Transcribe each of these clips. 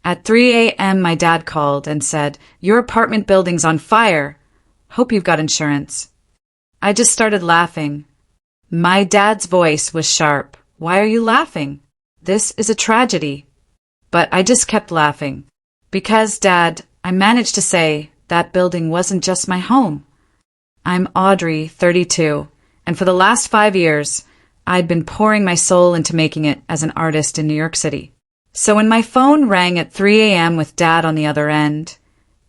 At 3 a.m., my dad called and said, "Your apartment building's on fire. Hope you've got insurance." I just started laughing. My dad's voice was sharp. "Why are you laughing? This is a tragedy." But I just kept laughing. "Because, Dad," I managed to say, "that building wasn't just my home." I'm Audrey, 32, and for the last 5 years, I'd been pouring my soul into making it as an artist in New York City. So when my phone rang at 3 a.m. with Dad on the other end,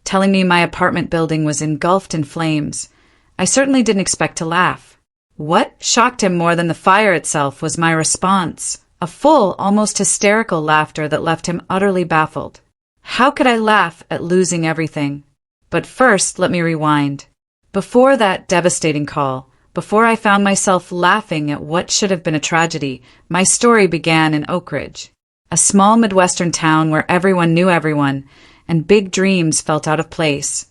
telling me my apartment building was engulfed in flames, I certainly didn't expect to laugh. What shocked him more than the fire itself was my response, a full, almost hysterical laughter that left him utterly baffled. How could I laugh at losing everything? But first, let me rewind. Before that devastating call, before I found myself laughing at what should have been a tragedy, my story began in Oak Ridge, a small Midwestern town where everyone knew everyone, and big dreams felt out of place,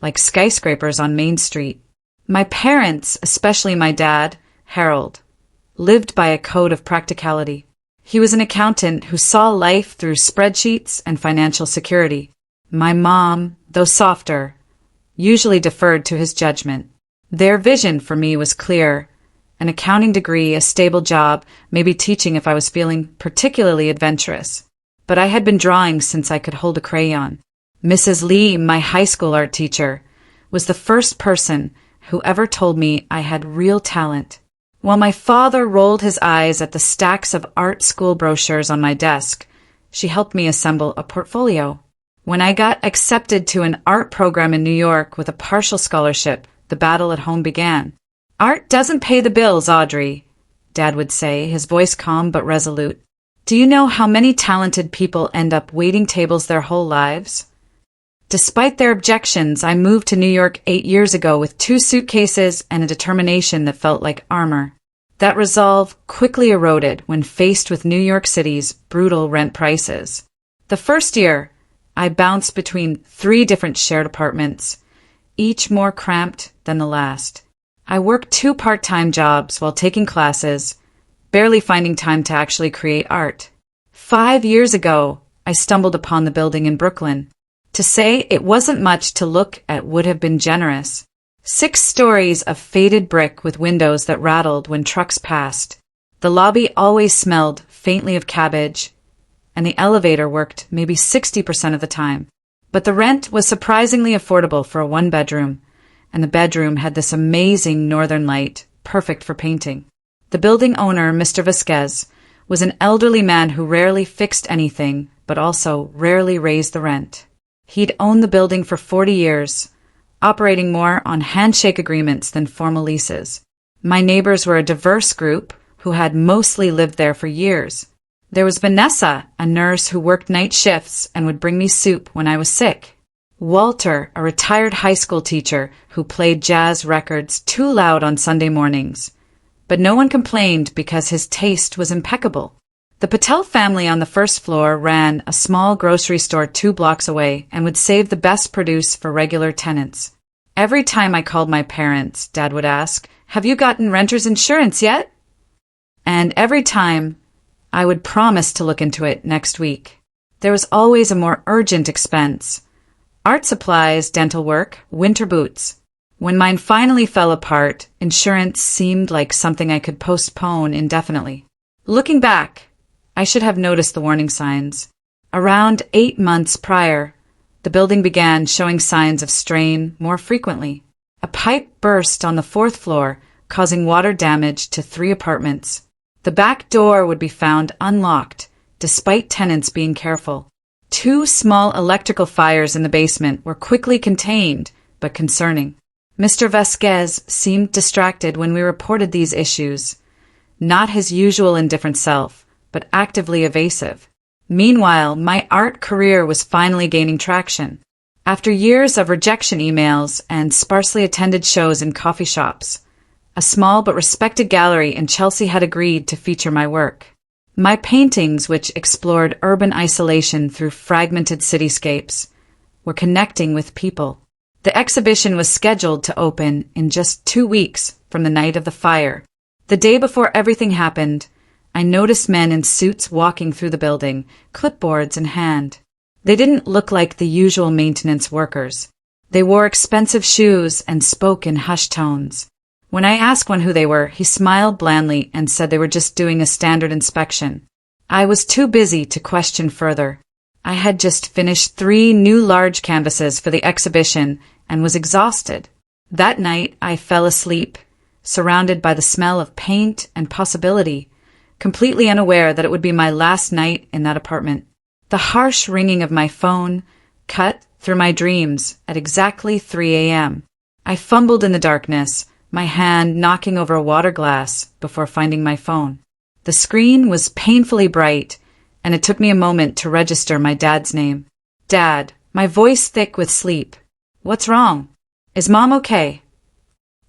like skyscrapers on Main Street. My parents, especially my dad, Harold, lived by a code of practicality. He was an accountant who saw life through spreadsheets and financial security. My mom, though softer, usually deferred to his judgment. Their vision for me was clear: an accounting degree, a stable job, maybe teaching if I was feeling particularly adventurous. But I had been drawing since I could hold a crayon. Mrs. Lee, my high school art teacher, was the first person who ever told me I had real talent. While my father rolled his eyes at the stacks of art school brochures on my desk, she helped me assemble a portfolio. When I got accepted to an art program in New York with a partial scholarship, the battle at home began. "Art doesn't pay the bills, Audrey," Dad would say, his voice calm but resolute. "Do you know how many talented people end up waiting tables their whole lives?" Despite their objections, I moved to New York 8 years ago with 2 suitcases and a determination that felt like armor. That resolve quickly eroded when faced with New York City's brutal rent prices. The first year, I bounced between 3 different shared apartments, each more cramped than the last. I worked 2 part-time jobs while taking classes, barely finding time to actually create art. 5 years ago, I stumbled upon the building in Brooklyn. To say it wasn't much to look at would have been generous. 6 stories of faded brick with windows that rattled when trucks passed. The lobby always smelled faintly of cabbage, and the elevator worked maybe 60% of the time. But the rent was surprisingly affordable for a 1-bedroom, and the bedroom had this amazing northern light, perfect for painting. The building owner, Mr. Vasquez, was an elderly man who rarely fixed anything, but also rarely raised the rent. He'd owned the building for 40 years, operating more on handshake agreements than formal leases. My neighbors were a diverse group who had mostly lived there for years. There was Vanessa, a nurse who worked night shifts and would bring me soup when I was sick. Walter, a retired high school teacher who played jazz records too loud on Sunday mornings. But no one complained because his taste was impeccable. The Patel family on the first floor ran a small grocery store 2 blocks away and would save the best produce for regular tenants. Every time I called my parents, Dad would ask, "Have you gotten renter's insurance yet?" And every time, I would promise to look into it next week. There was always a more urgent expense: art supplies, dental work, winter boots. When mine finally fell apart, insurance seemed like something I could postpone indefinitely. Looking back, I should have noticed the warning signs. Around 8 months prior, the building began showing signs of strain more frequently. A pipe burst on the 4th floor, causing water damage to 3 apartments. The back door would be found unlocked, despite tenants being careful. 2 small electrical fires in the basement were quickly contained, but concerning. Mr. Vasquez seemed distracted when we reported these issues, not his usual indifferent self, but actively evasive. Meanwhile, my art career was finally gaining traction. After years of rejection emails and sparsely attended shows in coffee shops, a small but respected gallery in Chelsea had agreed to feature my work. My paintings, which explored urban isolation through fragmented cityscapes, were connecting with people. The exhibition was scheduled to open in just 2 weeks from the night of the fire. The day before everything happened, I noticed men in suits walking through the building, clipboards in hand. They didn't look like the usual maintenance workers. They wore expensive shoes and spoke in hushed tones. When I asked one who they were, he smiled blandly and said they were just doing a standard inspection. I was too busy to question further. I had just finished 3 new large canvases for the exhibition and was exhausted. That night I fell asleep, surrounded by the smell of paint and possibility, completely unaware that it would be my last night in that apartment. The harsh ringing of my phone cut through my dreams at exactly 3 a.m. I fumbled in the darkness, my hand knocking over a water glass before finding my phone. The screen was painfully bright, and it took me a moment to register my dad's name. Dad, my voice thick with sleep. What's wrong? Is Mom okay?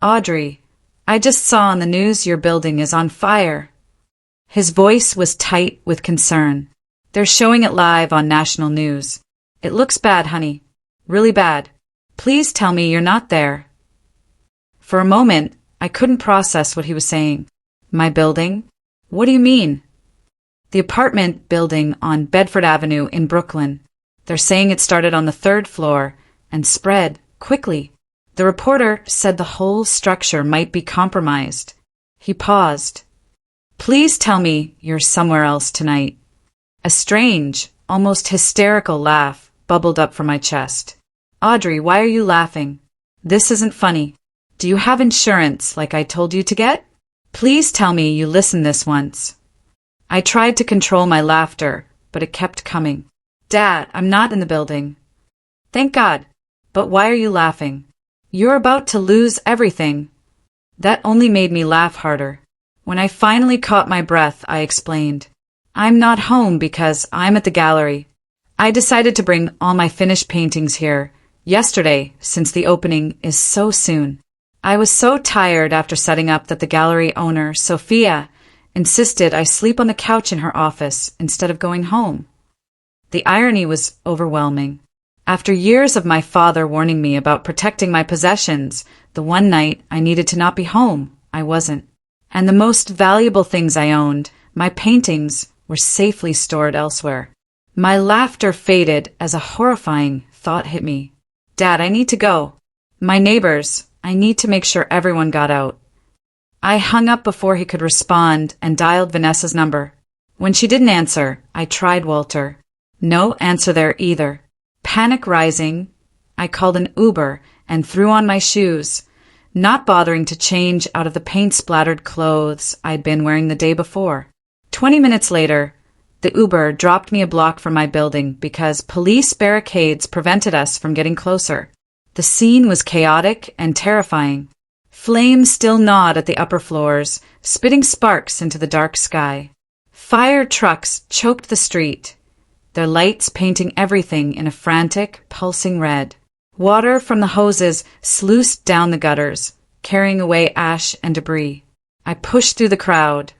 Audrey, I just saw on the news your building is on fire. His voice was tight with concern. They're showing it live on national news. It looks bad, honey. Really bad. Please tell me you're not there. For a moment, I couldn't process what he was saying. My building? What do you mean? The apartment building on Bedford Avenue in Brooklyn. They're saying it started on the 3rd floor and spread quickly. The reporter said the whole structure might be compromised. He paused. Please tell me you're somewhere else tonight. A strange, almost hysterical laugh bubbled up from my chest. Audrey, why are you laughing? This isn't funny. Do you have insurance like I told you to get? Please tell me you listened this once. I tried to control my laughter, but it kept coming. Dad, I'm not in the building. Thank God. But why are you laughing? You're about to lose everything. That only made me laugh harder. When I finally caught my breath, I explained. I'm not home because I'm at the gallery. I decided to bring all my finished paintings here yesterday since the opening is so soon. I was so tired after setting up that the gallery owner, Sophia, insisted I sleep on the couch in her office instead of going home. The irony was overwhelming. After years of my father warning me about protecting my possessions, the one night I needed to not be home, I wasn't. And the most valuable things I owned, my paintings, were safely stored elsewhere. My laughter faded as a horrifying thought hit me. Dad, I need to go. My neighbors, I need to make sure everyone got out. I hung up before he could respond and dialed Vanessa's number. When she didn't answer, I tried Walter. No answer there either. Panic rising, I called an Uber and threw on my shoes, not bothering to change out of the paint-splattered clothes I'd been wearing the day before. 20 minutes later, the Uber dropped me a block from my building because police barricades prevented us from getting closer. The scene was chaotic and terrifying. Flames still gnawed at the upper floors, spitting sparks into the dark sky. Fire trucks choked the street, their lights painting everything in a frantic, pulsing red. Water from the hoses sluiced down the gutters, carrying away ash and debris. I pushed through the crowd,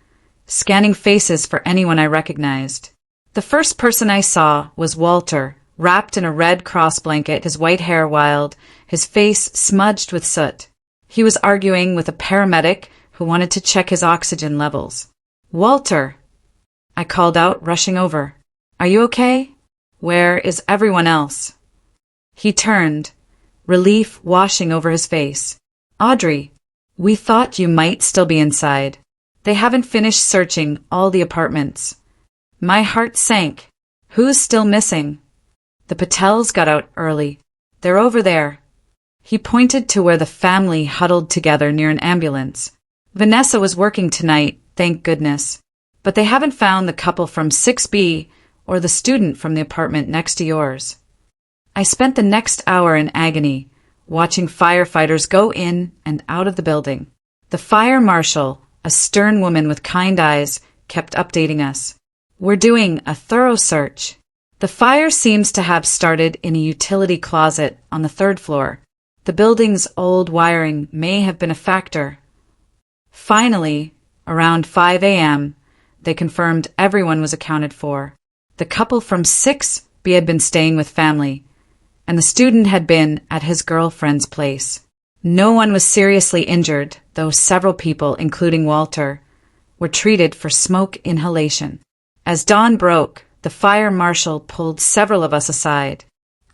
scanning faces for anyone I recognized. The first person I saw was Walter, wrapped in a Red Cross blanket, his white hair wild, his face smudged with soot. He was arguing with a paramedic who wanted to check his oxygen levels. Walter! I called out, rushing over. Are you okay? Where is everyone else? He turned, relief washing over his face. Audrey, we thought you might still be inside. They haven't finished searching all the apartments. My heart sank. Who's still missing? The Patels got out early. They're over there. He pointed to where the family huddled together near an ambulance. Vanessa was working tonight, thank goodness. But they haven't found the couple from 6B or the student from the apartment next to yours. I spent the next hour in agony, watching firefighters go in and out of the building. The fire marshal, a stern woman with kind eyes, kept updating us. We're doing a thorough search. The fire seems to have started in a utility closet on the 3rd floor. The building's old wiring may have been a factor. Finally, around 5 a.m., they confirmed everyone was accounted for. The couple from 6B had been staying with family, and the student had been at his girlfriend's place. No one was seriously injured, though several people, including Walter, were treated for smoke inhalation. As dawn broke, The fire marshal pulled several of us aside.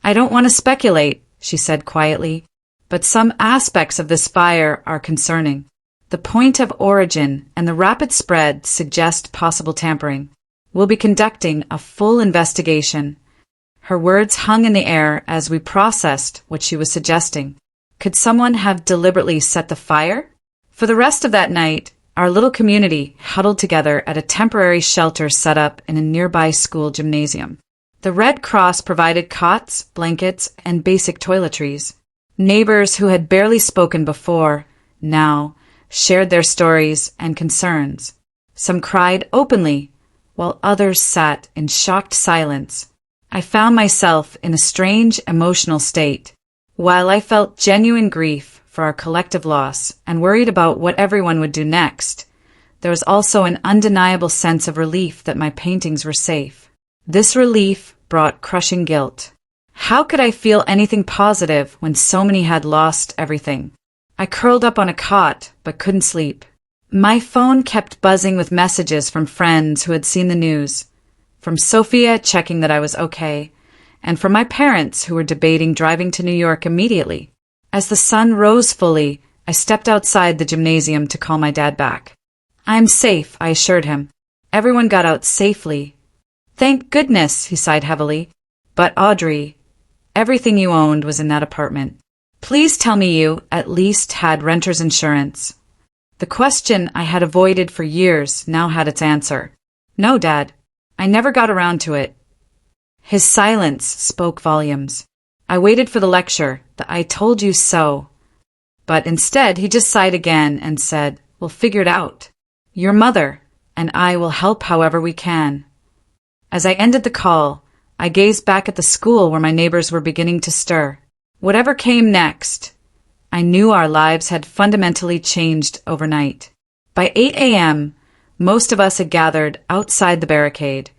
"I don't want to speculate," she said quietly, "but some aspects of this fire are concerning. The point of origin and the rapid spread suggest possible tampering. We'll be conducting a full investigation." Her words hung in the air as we processed what she was suggesting. Could someone have deliberately set the fire? For the rest of that night, our little community huddled together at a temporary shelter set up in a nearby school gymnasium. The Red Cross provided cots, blankets, and basic toiletries. Neighbors who had barely spoken before, now, shared their stories and concerns. Some cried openly, while others sat in shocked silence. I found myself in a strange emotional state. While I felt genuine grief for our collective loss and worried about what everyone would do next, there was also an undeniable sense of relief that my paintings were safe. This relief brought crushing guilt. How could I feel anything positive when so many had lost everything? I curled up on a cot but couldn't sleep. My phone kept buzzing with messages from friends who had seen the news, from Sophia checking that I was okay, and from my parents who were debating driving to New York immediately. As the sun rose fully, I stepped outside the gymnasium to call my dad back. "I'm safe," I assured him. "Everyone got out safely." "Thank goodness," he sighed heavily. "But Audrey, everything you owned was in that apartment. Please tell me you, at least, had renter's insurance." The question I had avoided for years now had its answer. "No, Dad. I never got around to it." His silence spoke volumes. I waited for the lecture, the "I told you so." But instead, he just sighed again and said, "We'll figure it out. Your mother and I will help however we can." As I ended the call, I gazed back at the school where my neighbors were beginning to stir. Whatever came next, I knew our lives had fundamentally changed overnight. By 8 a.m., most of us had gathered outside the barricade,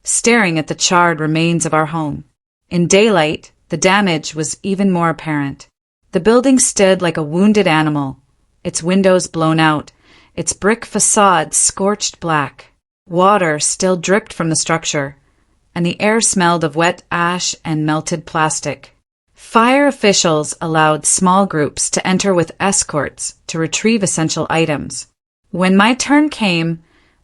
staring at the charred remains of our home. In daylight, the damage was even more apparent. The building stood like a wounded animal, its windows blown out, its brick facade scorched black. Water still dripped from the structure, and the air smelled of wet ash and melted plastic. Fire officials allowed small groups to enter with escorts to retrieve essential items. When my turn came,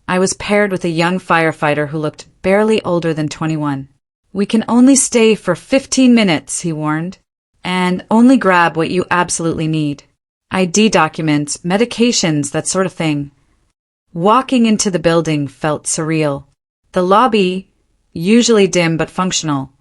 I was paired with a young firefighter who looked barely older than 21. "We can only stay for 15 minutes, he warned, "and only grab what you absolutely need. ID documents, medications, that sort of thing." Walking into the building felt surreal. The lobby, usually dim but functional,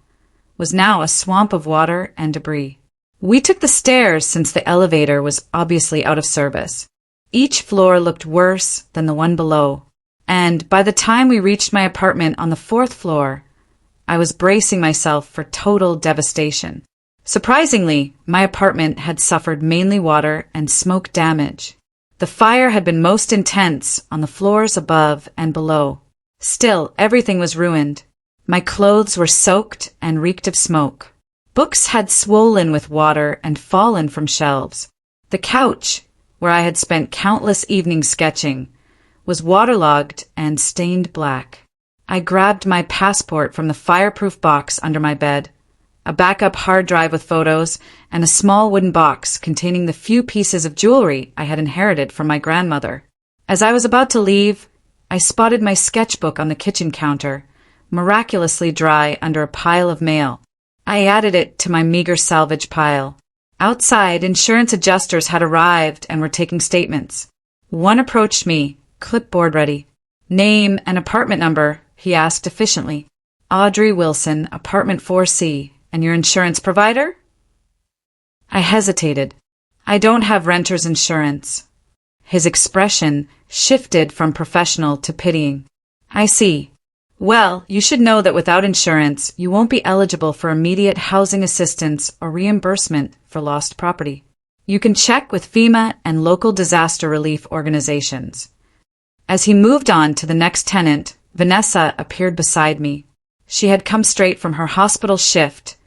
was now a swamp of water and debris. We took the stairs since the elevator was obviously out of service. Each floor looked worse than the one below, and by the time we reached my apartment on the 4th floor, I was bracing myself for total devastation. Surprisingly, my apartment had suffered mainly water and smoke damage. The fire had been most intense on the floors above and below. Still, everything was ruined. My clothes were soaked and reeked of smoke. Books had swollen with water and fallen from shelves. The couch, where I had spent countless evenings sketching, was waterlogged and stained black. I grabbed my passport from the fireproof box under my bed, a backup hard drive with photos, and a small wooden box containing the few pieces of jewelry I had inherited from my grandmother. As I was about to leave, I spotted my sketchbook on the kitchen counter, miraculously dry under a pile of mail. I added it to my meager salvage pile. Outside, insurance adjusters had arrived and were taking statements. One approached me, clipboard ready. "Name and apartment number," he asked efficiently. "Audrey Wilson, apartment 4C, and your insurance provider?" I hesitated. "I don't have renter's insurance." His expression shifted from professional to pitying. "I see. Well, you should know that without insurance, you won't be eligible for immediate housing assistance or reimbursement for lost property. You can check with FEMA and local disaster relief organizations." As he moved on to the next tenant, Vanessa appeared beside me. She had come straight from her hospital shift,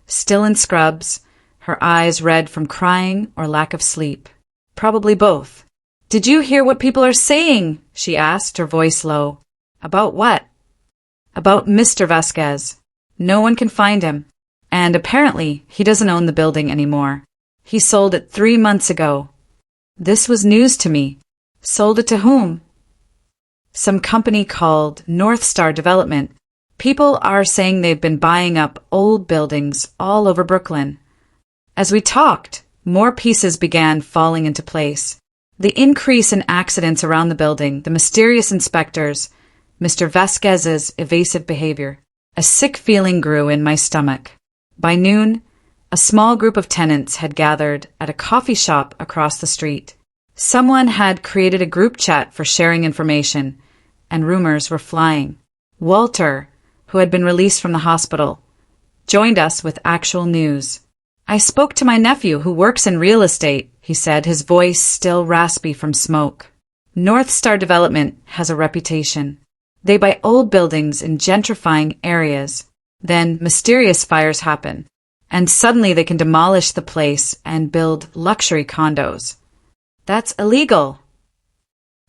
still in scrubs, her eyes red from crying or lack of sleep. Probably both. "Did you hear what people are saying?" she asked, her voice low. "About what?" About Mr. Vasquez. No one can find him. And apparently, he doesn't own the building anymore. He sold it 3 months ago. This was news to me. Sold it to whom? Some company called North Star Development. People are saying they've been buying up old buildings all over Brooklyn. As we talked, more pieces began falling into place. The increase in accidents around the building, the mysterious inspectors, Mr. Vasquez's evasive behavior. A sick feeling grew in my stomach. By noon, a small group of tenants had gathered at a coffee shop across the street. Someone had created a group chat for sharing information, and rumors were flying. Walter, who had been released from the hospital, joined us with actual news. I spoke to my nephew who works in real estate, he said, his voice still raspy from smoke. North Star Development has a reputation. They buy old buildings in gentrifying areas. Then mysterious fires happen, and suddenly they can demolish the place and build luxury condos. That's illegal.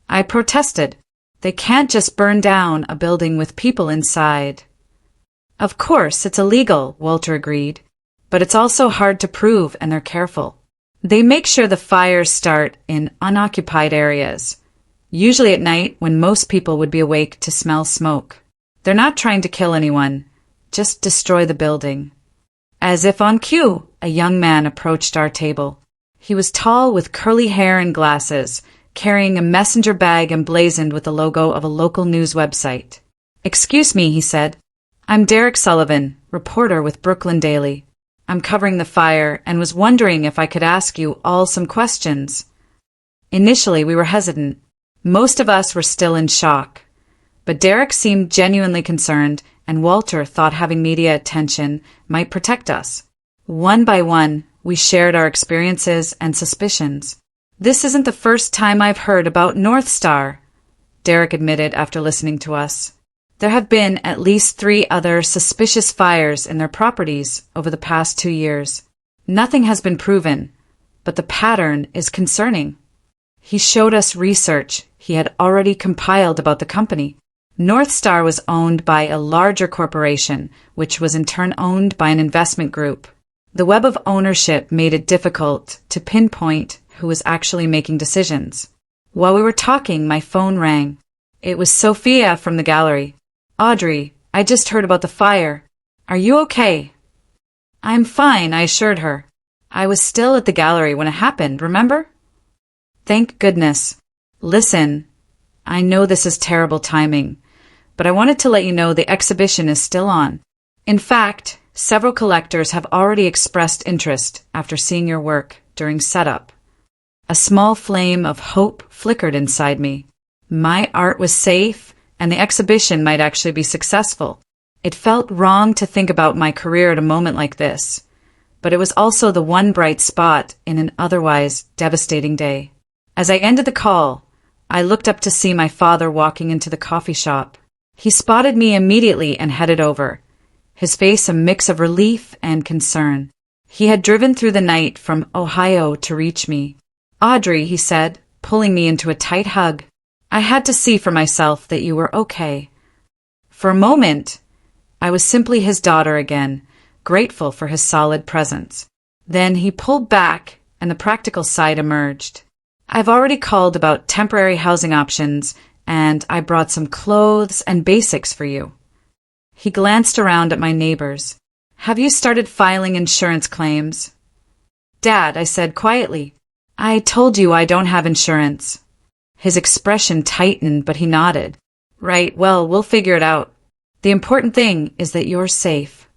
I protested. They can't just burn down a building with people inside. Of course, it's illegal, Walter agreed, but it's also hard to prove, and they're careful. They make sure the fires start in unoccupied areas, usually at night when most people would be awake to smell smoke. They're not trying to kill anyone, just destroy the building. As if on cue, a young man approached our table. He was tall with curly hair and glasses, carrying a messenger bag emblazoned with the logo of a local news website. "Excuse me," he said. "I'm Derek Sullivan, reporter with Brooklyn Daily. I'm covering the fire and was wondering if I could ask you all some questions." Initially, we were hesitant. Most of us were still in shock. But Derek seemed genuinely concerned, and Walter thought having media attention might protect us. One by one, we shared our experiences and suspicions. "This isn't the first time I've heard about North Star," Derek admitted after listening to us. "There have been at least 3 other suspicious fires in their properties over the past 2 years. Nothing has been proven, but the pattern is concerning." He showed us research he had already compiled about the company. North Star was owned by a larger corporation, which was in turn owned by an investment group. The web of ownership made it difficult to pinpoint who was actually making decisions. While we were talking, my phone rang. It was Sophia from the gallery. "Audrey, I just heard about the fire. Are you okay?" "I'm fine," I assured her. "I was still at the gallery when it happened, remember?" "Thank goodness. Listen, I know this is terrible timing, but I wanted to let you know the exhibition is still on. In fact, several collectors have already expressed interest after seeing your work during setup." A small flame of hope flickered inside me. My art was safe, and the exhibition might actually be successful. It felt wrong to think about my career at a moment like this, but it was also the one bright spot in an otherwise devastating day. As I ended the call, I looked up to see my father walking into the coffee shop. He spotted me immediately and headed over, his face a mix of relief and concern. He had driven through the night from Ohio to reach me. "Audrey," he said, pulling me into a tight hug, "I had to see for myself that you were okay." For a moment, I was simply his daughter again, grateful for his solid presence. Then he pulled back, and the practical side emerged. "I've already called about temporary housing options, and I brought some clothes and basics for you." He glanced around at my neighbors. "Have you started filing insurance claims?" "Dad," I said quietly, "I told you I don't have insurance." His expression tightened, but he nodded. "Right, well, we'll figure it out. The important thing is that you're safe."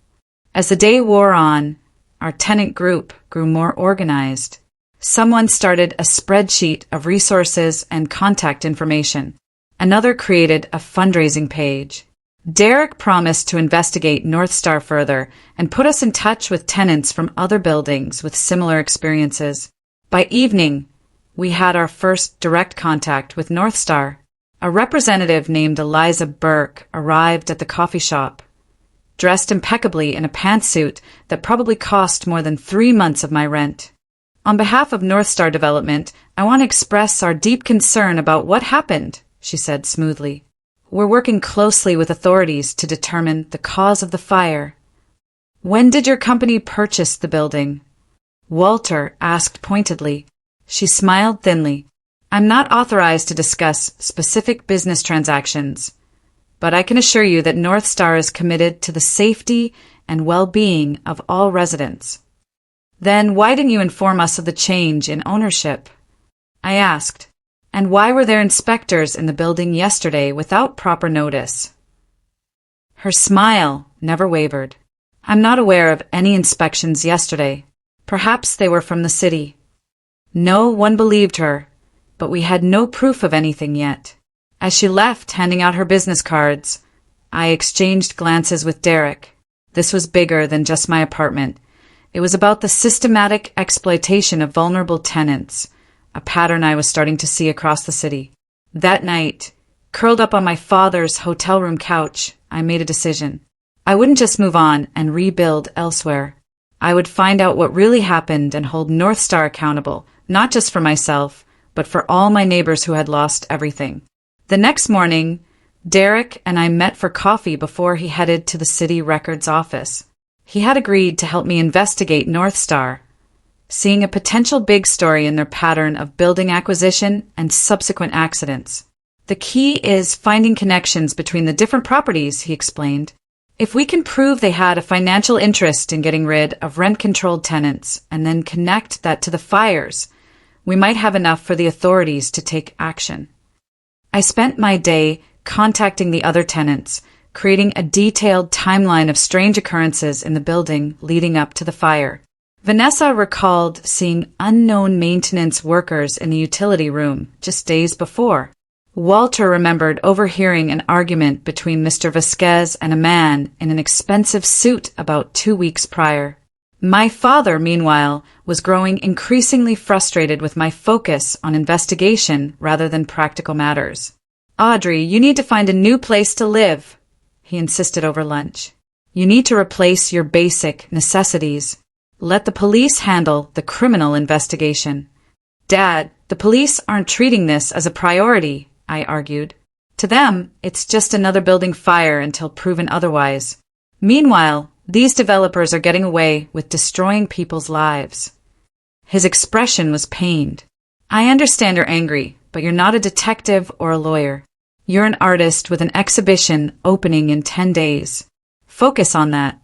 As the day wore on, our tenant group grew more organized. Someone started a spreadsheet of resources and contact information. Another created a fundraising page. Derek promised to investigate North Star further and put us in touch with tenants from other buildings with similar experiences. By evening, we had our first direct contact with North Star. A representative named Eliza Burke arrived at the coffee shop, dressed impeccably in a pantsuit that probably cost more than 3 months of my rent. "On behalf of North Star Development, I want to express our deep concern about what happened," she said smoothly. We're working closely with authorities to determine the cause of the fire. When did your company purchase the building? Walter asked pointedly. She smiled thinly. I'm not authorized to discuss specific business transactions, but I can assure you that North Star is committed to the safety and well-being of all residents. Then why didn't you inform us of the change in ownership? I asked. And why were there inspectors in the building yesterday without proper notice? Her smile never wavered. I'm not aware of any inspections yesterday. Perhaps they were from the city. No one believed her, but we had no proof of anything yet. As she left, handing out her business cards, I exchanged glances with Derek. This was bigger than just my apartment. It was about the systematic exploitation of vulnerable tenants, a pattern I was starting to see across the city. That night, curled up on my father's hotel room couch, I made a decision. I wouldn't just move on and rebuild elsewhere. I would find out what really happened and hold North Star accountable, not just for myself, but for all my neighbors who had lost everything. The next morning, Derek and I met for coffee before he headed to the city records office. He had agreed to help me investigate North Star, seeing a potential big story in their pattern of building acquisition and subsequent accidents. The key is finding connections between the different properties, he explained. If we can prove they had a financial interest in getting rid of rent-controlled tenants and then connect that to the fires, we might have enough for the authorities to take action. I spent my day contacting the other tenants, creating a detailed timeline of strange occurrences in the building leading up to the fire. Vanessa recalled seeing unknown maintenance workers in the utility room just days before. Walter remembered overhearing an argument between Mr. Vasquez and a man in an expensive suit about 2 weeks prior. My father, meanwhile, was growing increasingly frustrated with my focus on investigation rather than practical matters. Audrey, you need to find a new place to live, he insisted over lunch. You need to replace your basic necessities. Let the police handle the criminal investigation. Dad, the police aren't treating this as a priority, I argued. To them, it's just another building fire until proven otherwise. Meanwhile, these developers are getting away with destroying people's lives. His expression was pained. I understand you're angry, but you're not a detective or a lawyer. You're an artist with an exhibition opening in 10 days. Focus on that.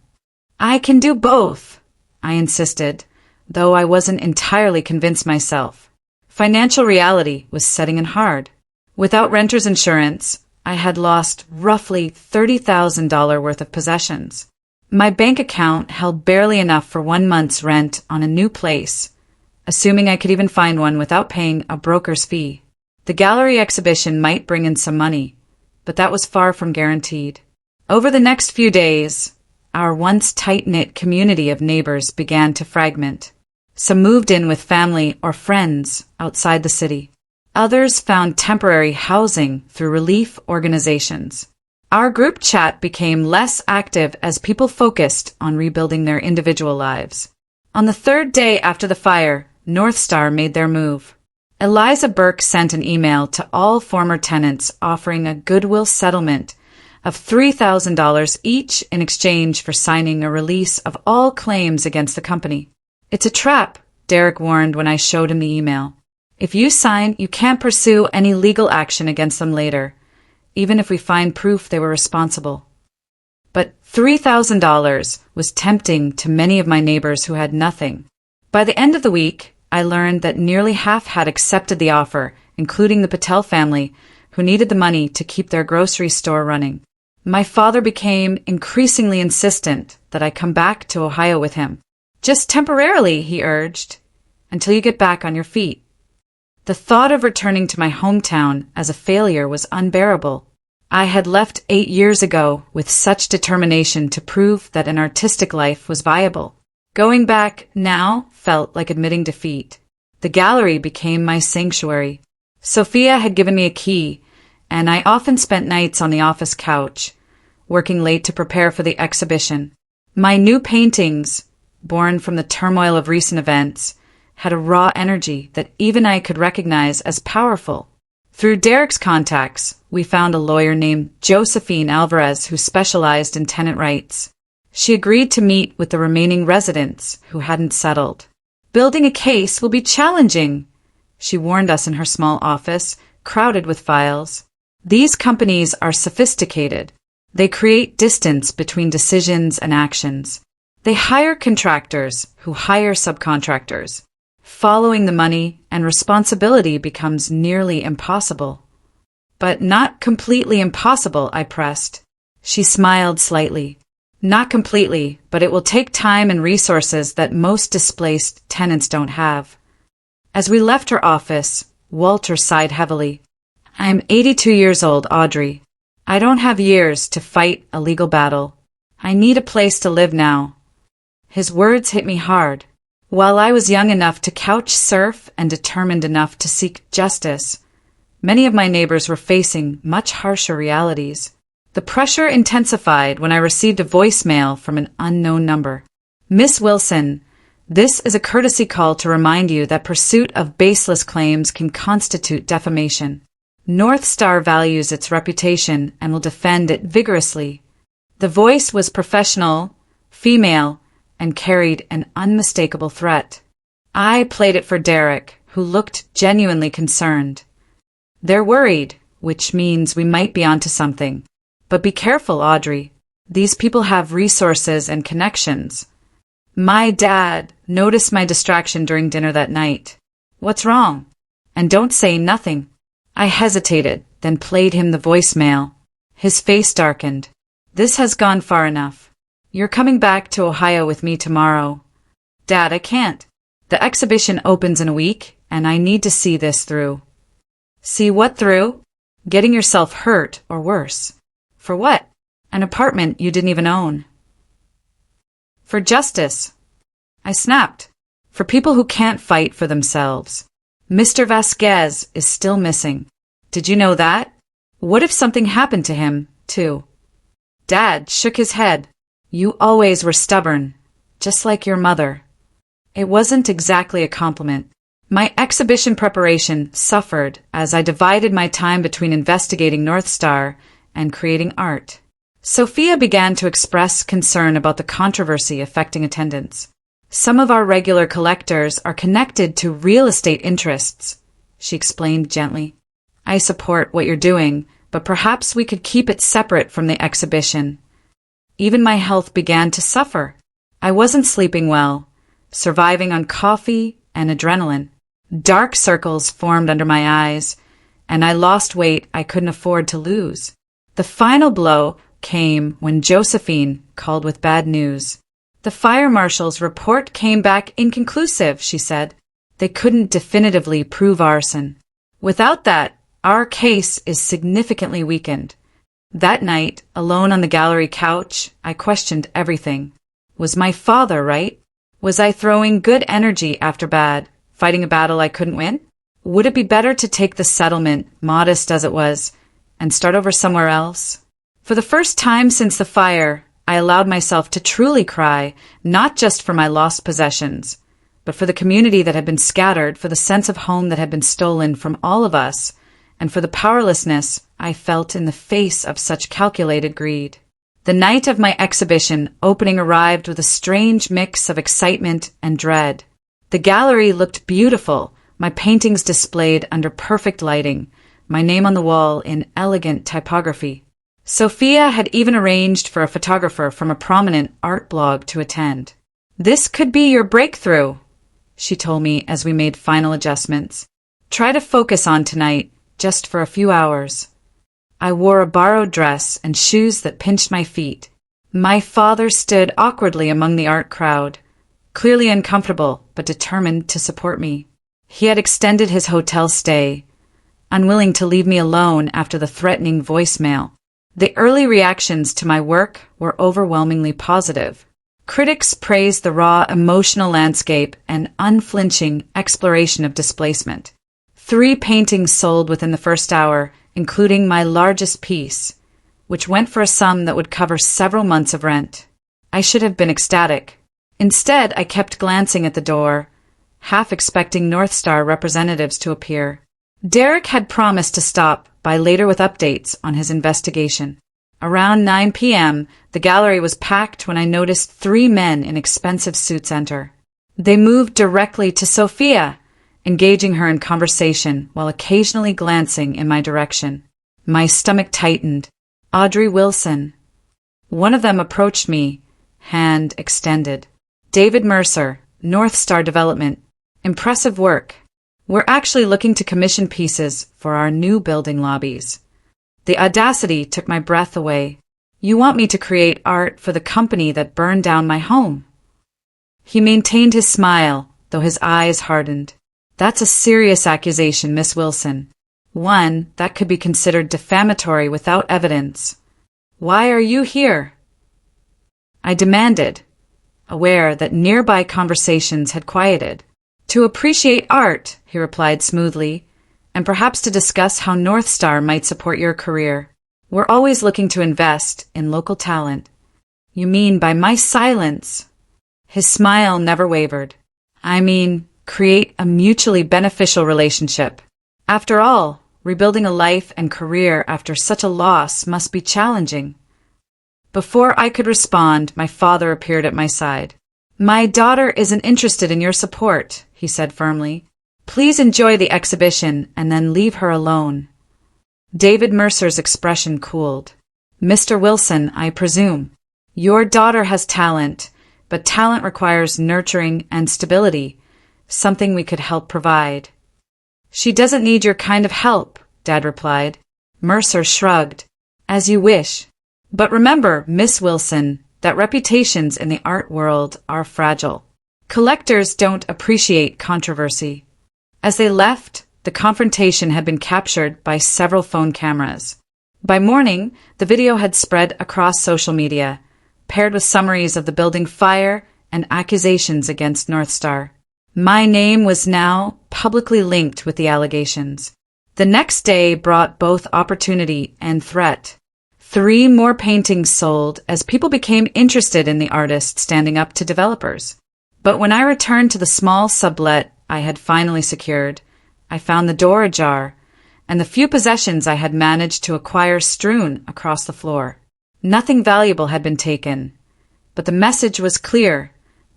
I can do both, I insisted, though I wasn't entirely convinced myself. Financial reality was setting in hard. Without renter's insurance, I had lost roughly $30,000 worth of possessions. My bank account held barely enough for 1 month's rent on a new place, assuming I could even find one without paying a broker's fee. The gallery exhibition might bring in some money, but that was far from guaranteed. Over the next few days, our once tight-knit community of neighbors began to fragment. Some moved in with family or friends outside the city. Others found temporary housing through relief organizations. Our group chat became less active as people focused on rebuilding their individual lives. On the 3rd day after the fire, North Star made their move. Eliza Burke sent an email to all former tenants offering a goodwill settlement of $3,000 each in exchange for signing a release of all claims against the company. It's a trap, Derek warned when I showed him the email. If you sign, you can't pursue any legal action against them later, even if we find proof they were responsible. But $3,000 was tempting to many of my neighbors who had nothing. By the end of the week, I learned that nearly half had accepted the offer, including the Patel family, who needed the money to keep their grocery store running. My father became increasingly insistent that I come back to Ohio with him. Just temporarily, he urged, until you get back on your feet. The thought of returning to my hometown as a failure was unbearable. I had left 8 years ago with such determination to prove that an artistic life was viable. Going back now felt like admitting defeat. The gallery became my sanctuary. Sophia had given me a key, and I often spent nights on the office couch, working late to prepare for the exhibition. My new paintings, born from the turmoil of recent events, had a raw energy that even I could recognize as powerful. Through Derek's contacts, we found a lawyer named Josephine Alvarez who specialized in tenant rights. She agreed to meet with the remaining residents who hadn't settled. Building a case will be challenging, she warned us in her small office, crowded with files. These companies are sophisticated. They create distance between decisions and actions. They hire contractors who hire subcontractors. Following the money and responsibility becomes nearly impossible. But not completely impossible, I pressed. She smiled slightly. Not completely, but it will take time and resources that most displaced tenants don't have. As we left her office, Walter sighed heavily. I'm 82 years old, Audrey. I don't have years to fight a legal battle. I need a place to live now. His words hit me hard. While I was young enough to couch surf and determined enough to seek justice, many of my neighbors were facing much harsher realities. The pressure intensified when I received a voicemail from an unknown number. Miss Wilson, this is a courtesy call to remind you that pursuit of baseless claims can constitute defamation. North Star values its reputation and will defend it vigorously. The voice was professional, female, and carried an unmistakable threat. I played it for Derek, who looked genuinely concerned. They're worried, which means we might be onto something. But be careful, Audrey. These people have resources and connections. My dad noticed my distraction during dinner that night. What's wrong? And don't say nothing. I hesitated, then played him the voicemail. His face darkened. This has gone far enough. You're coming back to Ohio with me tomorrow. Dad, I can't. The exhibition opens in a week, and I need to see this through. See what through? Getting yourself hurt or worse. For what? An apartment you didn't even own. For justice. I snapped. For people who can't fight for themselves. Mr. Vasquez is still missing. Did you know that? What if something happened to him, too? Dad shook his head. You always were stubborn, just like your mother. It wasn't exactly a compliment. My exhibition preparation suffered as I divided my time between investigating North Star and creating art. Sophia began to express concern about the controversy affecting attendance. Some of our regular collectors are connected to real estate interests, she explained gently. I support what you're doing, but perhaps we could keep it separate from the exhibition. Even my health began to suffer. I wasn't sleeping well, surviving on coffee and adrenaline. Dark circles formed under my eyes, and I lost weight I couldn't afford to lose. The final blow came when Josephine called with bad news. The fire marshal's report came back inconclusive, she said. They couldn't definitively prove arson. Without that, our case is significantly weakened. That night, alone on the gallery couch, I questioned everything. Was my father right? Was I throwing good energy after bad, fighting a battle I couldn't win? Would it be better to take the settlement, modest as it was, and start over somewhere else? For the first time since the fire, I allowed myself to truly cry, not just for my lost possessions, but for the community that had been scattered, for the sense of home that had been stolen from all of us, and for the powerlessness I felt in the face of such calculated greed. The night of my exhibition opening arrived with a strange mix of excitement and dread. The gallery looked beautiful, my paintings displayed under perfect lighting, my name on the wall in elegant typography. Sophia had even arranged for a photographer from a prominent art blog to attend. This could be your breakthrough, she told me as we made final adjustments. Try to focus on tonight, just for a few hours. I wore a borrowed dress and shoes that pinched my feet. My father stood awkwardly among the art crowd, clearly uncomfortable but determined to support me. He had extended his hotel stay, unwilling to leave me alone after the threatening voicemail. The early reactions to my work were overwhelmingly positive. Critics praised the raw emotional landscape and unflinching exploration of displacement. 3 paintings sold within the first hour, including my largest piece, which went for a sum that would cover several months of rent. I should have been ecstatic. Instead, I kept glancing at the door, half expecting North Star representatives to appear. Derek had promised to stop by later with updates on his investigation. Around 9 p.m., the gallery was packed when I noticed 3 men in expensive suits enter. They moved directly to Sophia, engaging her in conversation while occasionally glancing in my direction. My stomach tightened. Audrey Wilson. One of them approached me, hand extended. David Mercer, North Star Development. Impressive work. We're actually looking to commission pieces for our new building lobbies. The audacity took my breath away. You want me to create art for the company that burned down my home? He maintained his smile, though his eyes hardened. That's a serious accusation, Miss Wilson. One that could be considered defamatory without evidence. Why are you here? I demanded, aware that nearby conversations had quieted. To appreciate art, he replied smoothly, and perhaps to discuss how North Star might support your career. We're always looking to invest in local talent. You mean by my silence? His smile never wavered. I mean, create a mutually beneficial relationship. After all, rebuilding a life and career after such a loss must be challenging. Before I could respond, my father appeared at my side. My daughter isn't interested in your support, he said firmly. Please enjoy the exhibition and then leave her alone. David Mercer's expression cooled. Mr. Wilson, I presume. Your daughter has talent, but talent requires nurturing and stability, something we could help provide. She doesn't need your kind of help, Dad replied. Mercer shrugged. As you wish. But remember, Miss Wilson, that reputations in the art world are fragile. Collectors don't appreciate controversy. As they left, the confrontation had been captured by several phone cameras. By morning, the video had spread across social media, paired with summaries of the building fire and accusations against North Star. My name was now publicly linked with the allegations. The next day brought both opportunity and threat. 3 more paintings sold as people became interested in the artist standing up to developers. But when I returned to the small sublet I had finally secured, I found the door ajar, and the few possessions I had managed to acquire strewn across the floor. Nothing valuable had been taken, but the message was clear.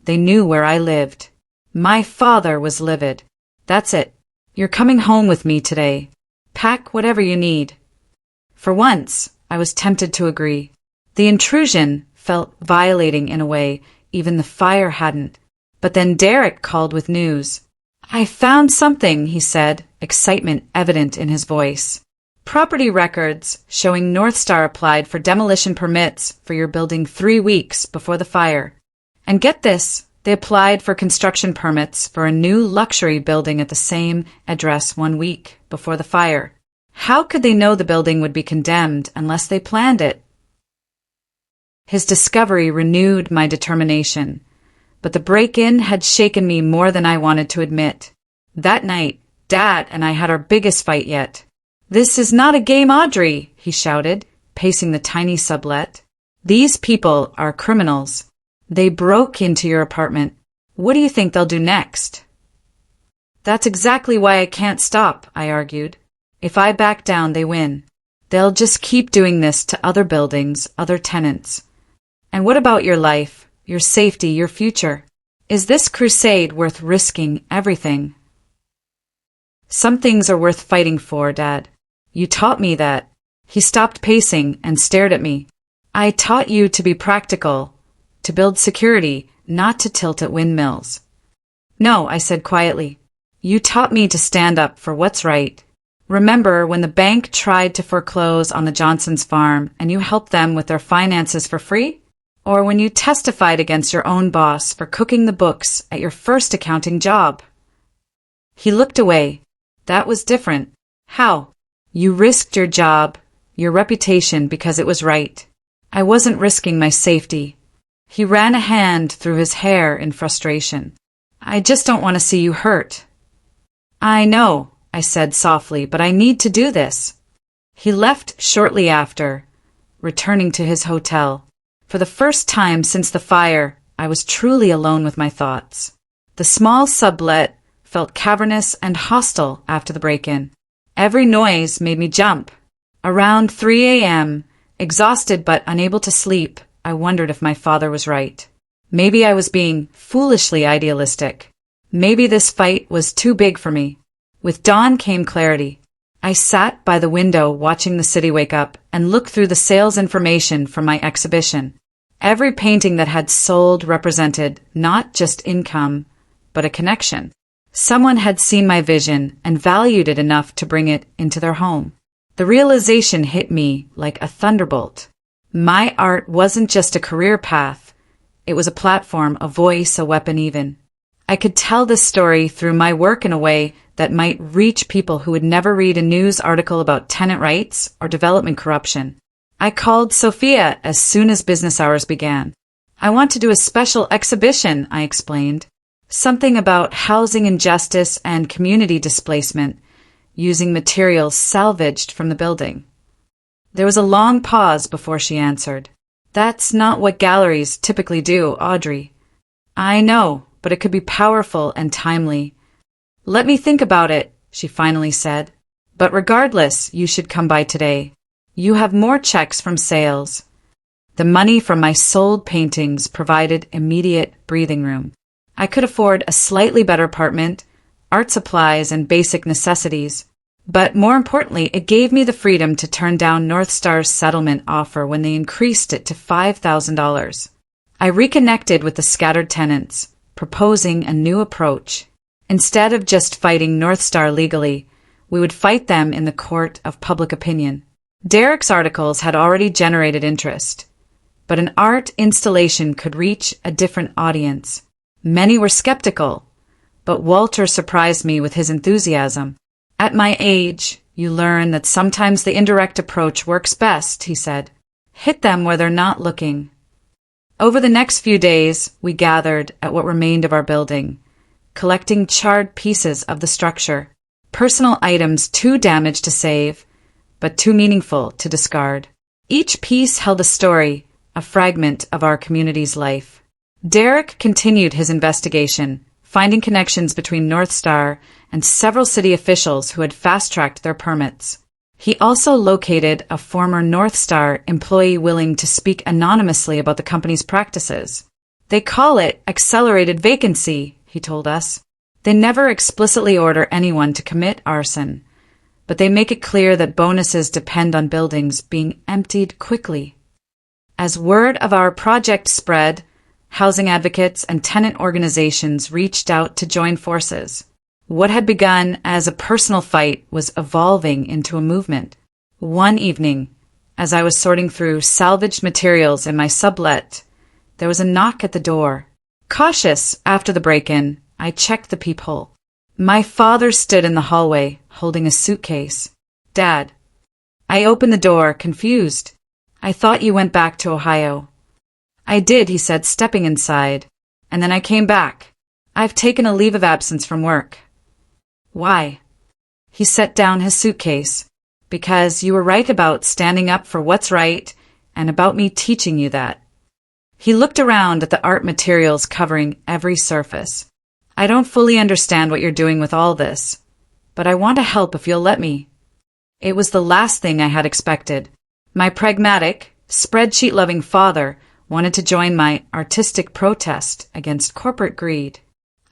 They knew where I lived. My father was livid. That's it. You're coming home with me today. Pack whatever you need. For once, I was tempted to agree. The intrusion felt violating in a way even the fire hadn't. But then Derek called with news. I found something, he said, excitement evident in his voice. Property records showing North Star applied for demolition permits for your building 3 weeks before the fire. And get this, they applied for construction permits for a new luxury building at the same address 1 week before the fire. How could they know the building would be condemned unless they planned it? His discovery renewed my determination, but the break-in had shaken me more than I wanted to admit. That night, Dad and I had our biggest fight yet. This is not a game, Audrey, he shouted, pacing the tiny sublet. These people are criminals. They broke into your apartment. What do you think they'll do next? That's exactly why I can't stop, I argued. If I back down, they win. They'll just keep doing this to other buildings, other tenants. And what about your life, your safety, your future? Is this crusade worth risking everything? Some things are worth fighting for, Dad. You taught me that. He stopped pacing and stared at me. I taught you to be practical, to build security, not to tilt at windmills. No, I said quietly. You taught me to stand up for what's right. Remember when the bank tried to foreclose on the Johnsons' farm and you helped them with their finances for free? Or when you testified against your own boss for cooking the books at your first accounting job? He looked away. That was different. How? You risked your job, your reputation because it was right. I wasn't risking my safety. He ran a hand through his hair in frustration. I just don't want to see you hurt. I know, I said softly, but I need to do this. He left shortly after, returning to his hotel. For the first time since the fire, I was truly alone with my thoughts. The small sublet felt cavernous and hostile after the break-in. Every noise made me jump. Around 3 a.m., exhausted but unable to sleep, I wondered if my father was right. Maybe I was being foolishly idealistic. Maybe this fight was too big for me. With dawn came clarity. I sat by the window watching the city wake up and looked through the sales information from my exhibition. Every painting that had sold represented not just income, but a connection. Someone had seen my vision and valued it enough to bring it into their home. The realization hit me like a thunderbolt. My art wasn't just a career path. It was a platform, a voice, a weapon even. I could tell this story through my work in a way that might reach people who would never read a news article about tenant rights or development corruption. I called Sophia as soon as business hours began. I want to do a special exhibition, I explained. Something about housing injustice and community displacement, using materials salvaged from the building. There was a long pause before she answered. That's not what galleries typically do, Audrey. I know, but it could be powerful and timely. Let me think about it, she finally said. But regardless, you should come by today. You have more checks from sales. The money from my sold paintings provided immediate breathing room. I could afford a slightly better apartment, art supplies, and basic necessities. But more importantly, it gave me the freedom to turn down North Star's settlement offer when they increased it to $5,000. I reconnected with the scattered tenants, proposing a new approach. Instead of just fighting North Star legally, we would fight them in the court of public opinion. Derek's articles had already generated interest, but an art installation could reach a different audience. Many were skeptical, but Walter surprised me with his enthusiasm. At my age, you learn that sometimes the indirect approach works best, he said. Hit them where they're not looking. Over the next few days, we gathered at what remained of our building, collecting charred pieces of the structure, personal items too damaged to save, but too meaningful to discard. Each piece held a story, a fragment of our community's life. Derek continued his investigation, finding connections between North Star and several city officials who had fast-tracked their permits. He also located a former North Star employee willing to speak anonymously about the company's practices. They call it accelerated vacancy, he told us. They never explicitly order anyone to commit arson, but they make it clear that bonuses depend on buildings being emptied quickly. As word of our project spread, housing advocates and tenant organizations reached out to join forces. What had begun as a personal fight was evolving into a movement. One evening, as I was sorting through salvaged materials in my sublet, there was a knock at the door. Cautious after the break-in, I checked the peephole. My father stood in the hallway, holding a suitcase. Dad. I opened the door, confused. I thought you went back to Ohio. I did, he said, stepping inside. And then I came back. I've taken a leave of absence from work. Why? He set down his suitcase. Because you were right about standing up for what's right, and about me teaching you that. He looked around at the art materials covering every surface. I don't fully understand what you're doing with all this, but I want to help if you'll let me. It was the last thing I had expected. My pragmatic, spreadsheet-loving father wanted to join my artistic protest against corporate greed.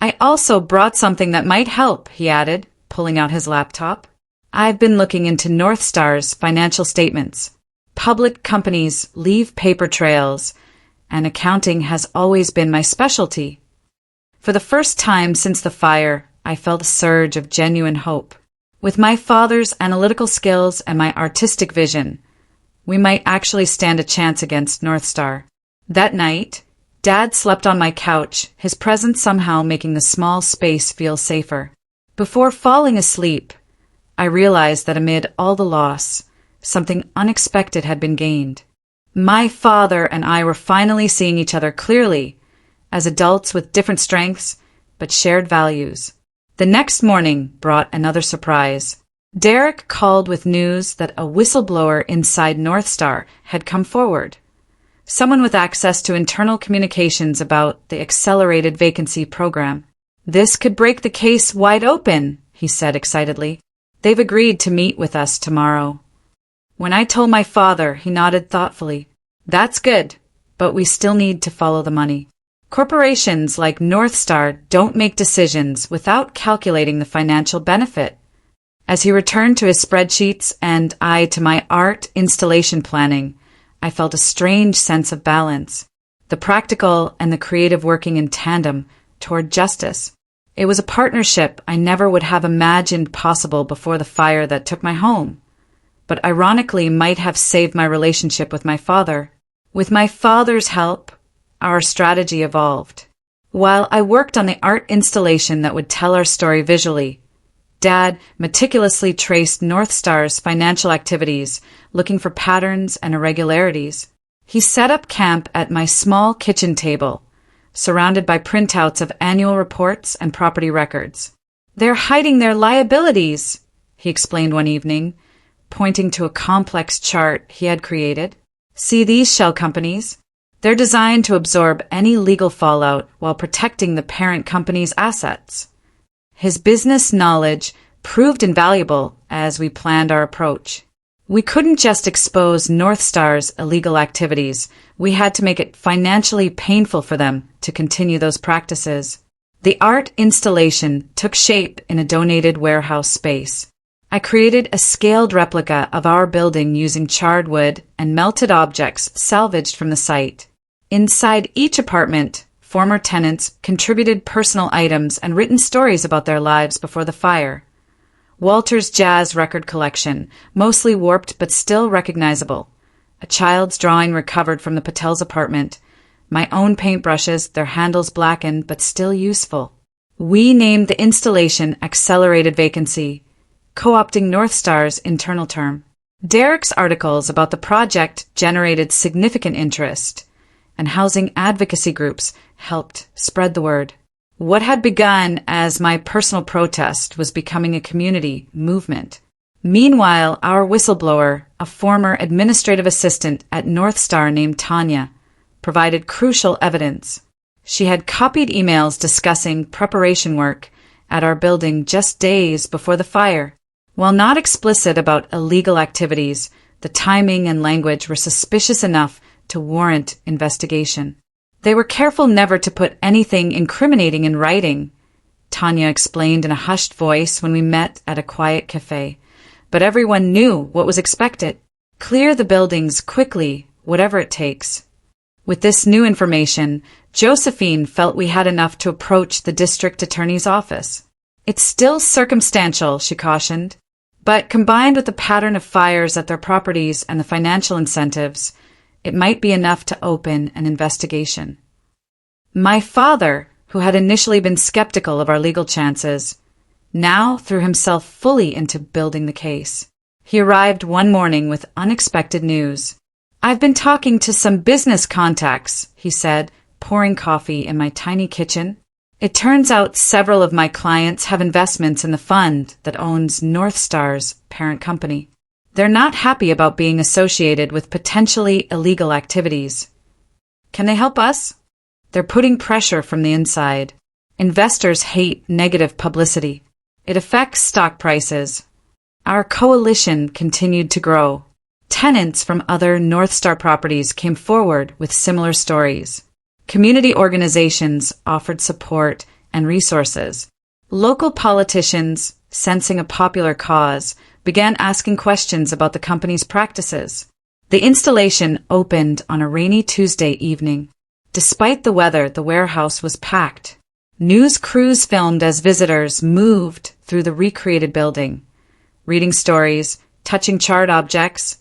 I also brought something that might help, he added, pulling out his laptop. I've been looking into North Star's financial statements. Public companies leave paper trails, and accounting has always been my specialty. For the first time since the fire, I felt a surge of genuine hope. With my father's analytical skills and my artistic vision, we might actually stand a chance against North Star. That night, Dad slept on my couch, his presence somehow making the small space feel safer. Before falling asleep, I realized that amid all the loss, something unexpected had been gained. My father and I were finally seeing each other clearly, as adults with different strengths, but shared values. The next morning brought another surprise. Derek called with news that a whistleblower inside North Star had come forward. Someone with access to internal communications about the accelerated vacancy program. This could break the case wide open, he said excitedly. They've agreed to meet with us tomorrow. When I told my father, he nodded thoughtfully. That's good, but we still need to follow the money. Corporations like North Star don't make decisions without calculating the financial benefit. As he returned to his spreadsheets and I to my art installation planning, I felt a strange sense of balance. The practical and the creative working in tandem toward justice. It was a partnership I never would have imagined possible before the fire that took my home, but ironically might have saved my relationship with my father. With my father's help, our strategy evolved. While I worked on the art installation that would tell our story visually, Dad meticulously traced North Star's financial activities, looking for patterns and irregularities. He set up camp at my small kitchen table, surrounded by printouts of annual reports and property records. They're hiding their liabilities, he explained one evening, pointing to a complex chart he had created. See these shell companies? They're designed to absorb any legal fallout while protecting the parent company's assets. His business knowledge proved invaluable as we planned our approach. We couldn't just expose North Star's illegal activities. We had to make it financially painful for them to continue those practices. The art installation took shape in a donated warehouse space. I created a scaled replica of our building using charred wood and melted objects salvaged from the site. Inside each apartment, former tenants contributed personal items and written stories about their lives before the fire. Walter's jazz record collection, mostly warped but still recognizable. A child's drawing recovered from the Patel's apartment. My own paintbrushes, their handles blackened but still useful. We named the installation Accelerated Vacancy, co-opting North Star's internal term. Derek's articles about the project generated significant interest, and housing advocacy groups helped spread the word. What had begun as my personal protest was becoming a community movement. Meanwhile, our whistleblower, a former administrative assistant at North Star named Tanya, provided crucial evidence. She had copied emails discussing preparation work at our building just days before the fire. While not explicit about illegal activities, the timing and language were suspicious enough to warrant investigation. They were careful never to put anything incriminating in writing, Tanya explained in a hushed voice when we met at a quiet cafe. But everyone knew what was expected. Clear the buildings quickly, whatever it takes. With this new information, Josephine felt we had enough to approach the district attorney's office. It's still circumstantial, she cautioned, but combined with the pattern of fires at their properties and the financial incentives, it might be enough to open an investigation. My father, who had initially been skeptical of our legal chances, now threw himself fully into building the case. He arrived one morning with unexpected news. I've been talking to some business contacts, he said, pouring coffee in my tiny kitchen. It turns out several of my clients have investments in the fund that owns North Star's parent company. They're not happy about being associated with potentially illegal activities. Can they help us? They're putting pressure from the inside. Investors hate negative publicity. It affects stock prices. Our coalition continued to grow. Tenants from other North Star properties came forward with similar stories. Community organizations offered support and resources. Local politicians, sensing a popular cause, began asking questions about the company's practices. The installation opened on a rainy Tuesday evening. Despite the weather, the warehouse was packed. News crews filmed as visitors moved through the recreated building, reading stories, touching charred objects,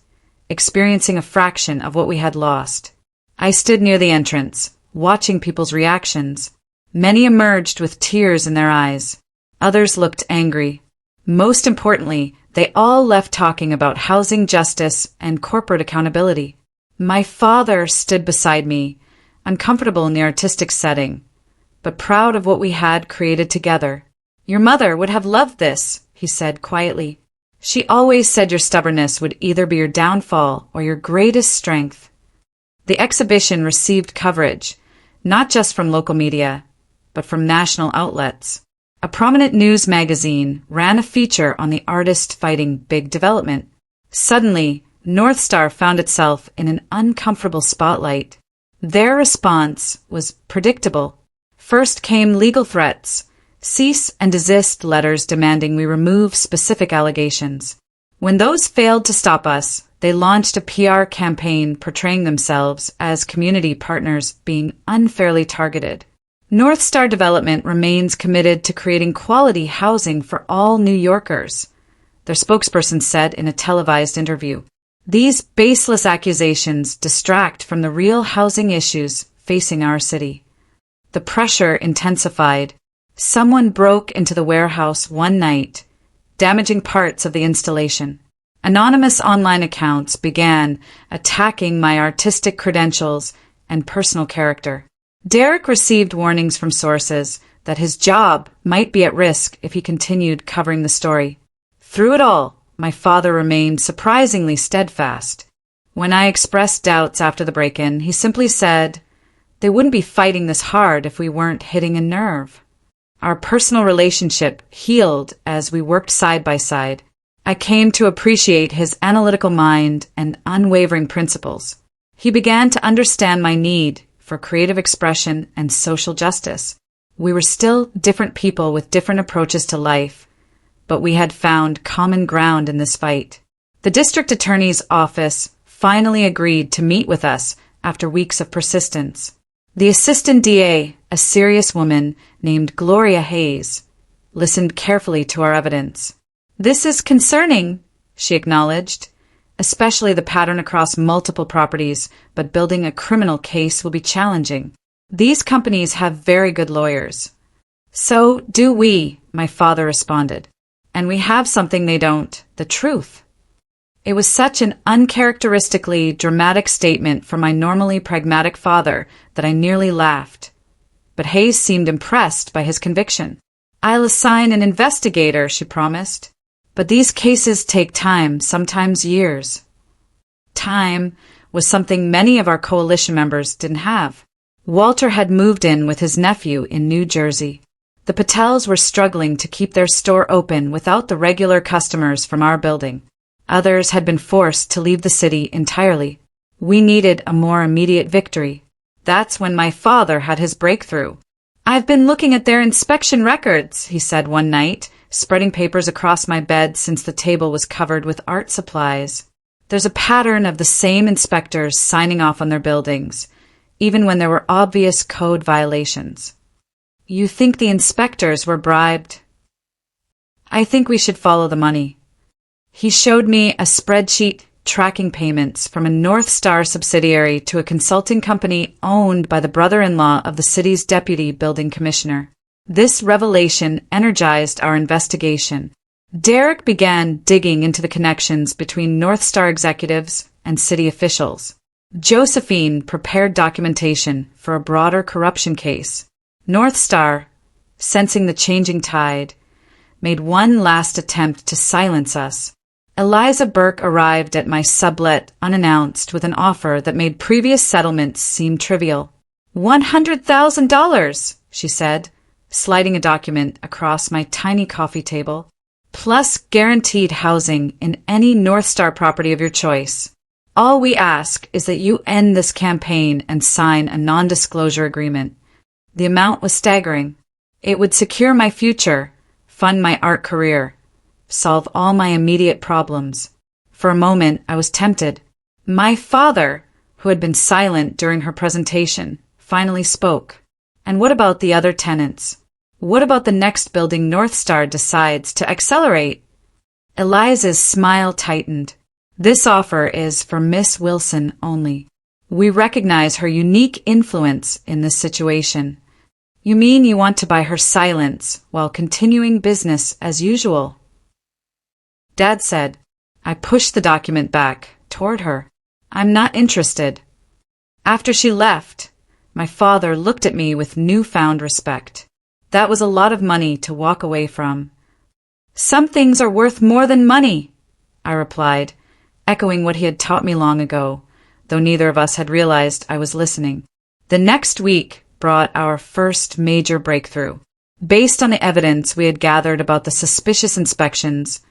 experiencing a fraction of what we had lost. I stood near the entrance, watching people's reactions. Many emerged with tears in their eyes. Others looked angry. Most importantly, they all left talking about housing justice and corporate accountability. My father stood beside me, uncomfortable in the artistic setting, but proud of what we had created together. Your mother would have loved this, he said quietly. She always said your stubbornness would either be your downfall or your greatest strength. The exhibition received coverage, not just from local media, but from national outlets. A prominent news magazine ran a feature on the artist fighting big development. Suddenly, North Star found itself in an uncomfortable spotlight. Their response was predictable. First came legal threats, cease and desist letters demanding we remove specific allegations. When those failed to stop us, they launched a PR campaign portraying themselves as community partners being unfairly targeted. North Star Development remains committed to creating quality housing for all New Yorkers, their spokesperson said in a televised interview. These baseless accusations distract from the real housing issues facing our city. The pressure intensified. Someone broke into the warehouse one night, damaging parts of the installation. Anonymous online accounts began attacking my artistic credentials and personal character. Derek received warnings from sources that his job might be at risk if he continued covering the story. Through it all, my father remained surprisingly steadfast. When I expressed doubts after the break-in, he simply said, "They wouldn't be fighting this hard if we weren't hitting a nerve." Our personal relationship healed as we worked side by side. I came to appreciate his analytical mind and unwavering principles. He began to understand my need for creative expression and social justice. We were still different people with different approaches to life, but we had found common ground in this fight. The district attorney's office finally agreed to meet with us after weeks of persistence. The assistant DA, a serious woman named Gloria Hayes, listened carefully to our evidence. "This is concerning," she acknowledged, "especially the pattern across multiple properties, but building a criminal case will be challenging. These companies have very good lawyers." "So do we," my father responded. "And we have something they don't, the truth." It was such an uncharacteristically dramatic statement from my normally pragmatic father that I nearly laughed. But Hayes seemed impressed by his conviction. "I'll assign an investigator," she promised. "But these cases take time, sometimes years." Time was something many of our coalition members didn't have. Walter had moved in with his nephew in New Jersey. The Patels were struggling to keep their store open without the regular customers from our building. Others had been forced to leave the city entirely. We needed a more immediate victory. That's when my father had his breakthrough. "I've been looking at their inspection records," he said one night, spreading papers across my bed since the table was covered with art supplies. "There's a pattern of the same inspectors signing off on their buildings, even when there were obvious code violations." "You think the inspectors were bribed?" "I think we should follow the money." He showed me a spreadsheet tracking payments from a North Star subsidiary to a consulting company owned by the brother-in-law of the city's deputy building commissioner. This revelation energized our investigation. Derek began digging into the connections between North Star executives and city officials. Josephine prepared documentation for a broader corruption case. North Star, sensing the changing tide, made one last attempt to silence us. Eliza Burke arrived at my sublet unannounced with an offer that made previous settlements seem trivial. $100,000, she said, sliding a document across my tiny coffee table, plus guaranteed housing in any North Star property of your choice. All we ask is that you end this campaign and sign a non-disclosure agreement. The amount was staggering. It would secure my future, fund my art career, solve all my immediate problems. For a moment, I was tempted. My father, who had been silent during her presentation, finally spoke. "And what about the other tenants? What about the next building North Star decides to accelerate?" Eliza's smile tightened. "This offer is for Miss Wilson only. We recognize her unique influence in this situation." "You mean you want to buy her silence while continuing business as usual?" Dad said. I pushed the document back toward her. "I'm not interested." After she left, my father looked at me with newfound respect. That was a lot of money to walk away from. "Some things are worth more than money," I replied, echoing what he had taught me long ago, though neither of us had realized I was listening. The next week brought our first major breakthrough. Based on the evidence we had gathered about the suspicious inspections,